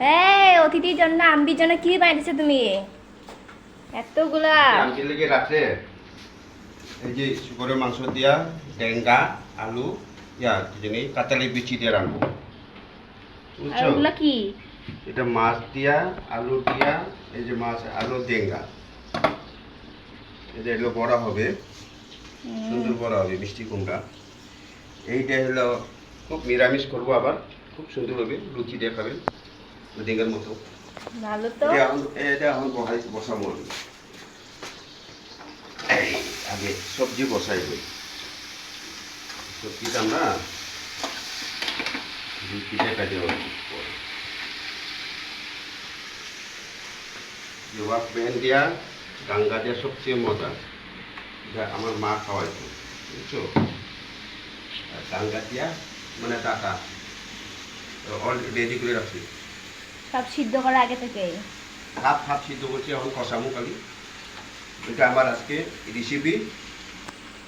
এই অতিথির জন্য আম্বির জন্য কি বানিয়েছো তুমি এতগুলা? আজকে লেগে রাখছে এই যে শুকরের মাংস দিয়া ডেঙ্গা আলু কি জানি কাঁচালি বিচি দিয়ে রাখবো, আর বুঝছো? ওগুলা কি? এটা মাছ দিয়া আলু দিয়া, এই যে মাছ আলু ডেঙ্গা, এই যে এগুলো বড়া হবে, সুন্দর বড়া হবে, মিষ্টি কুমড়া। এইটা হলো খুব নিরামিষ করবো, আবার খুব সুন্দর হবে, লুচি দিয়ে খাবেন ডেঙ্গার মতো। ভালো তো। এটা এখন বসাবো আমি। এই আগে সবজি বসাই হই, সবজিটা আমরা লুচিটা কাজে জবা প্যান দিয়া গাঙ্গা দিয়া সবচেয়ে মজা, এটা আমার মা খাওয়াইতো, বুঝছো? আর গাঙ্গা দিয়া মানে টাটা অলরেডি রেডি করে রাখছি, সব সিদ্ধ করা আগে থেকে। হাফ হাফ সিদ্ধ করছি, এখন কষামু খালি। এটা আমার আজকে রেসিপি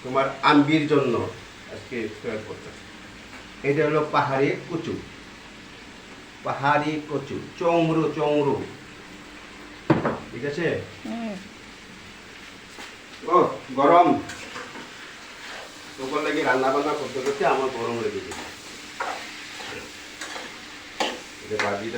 তোমার আম্বির জন্য আজকে তৈরি করতে। এটা হলো পাহাড়ি কচু, পাহাড়ি কচু, চংরু চংরু, ঠিক আছে? ও গরম, তোমার লাগে রান্না বান্না করতে করতে আমার গরম লেগে গেছে। এটা বাজিটা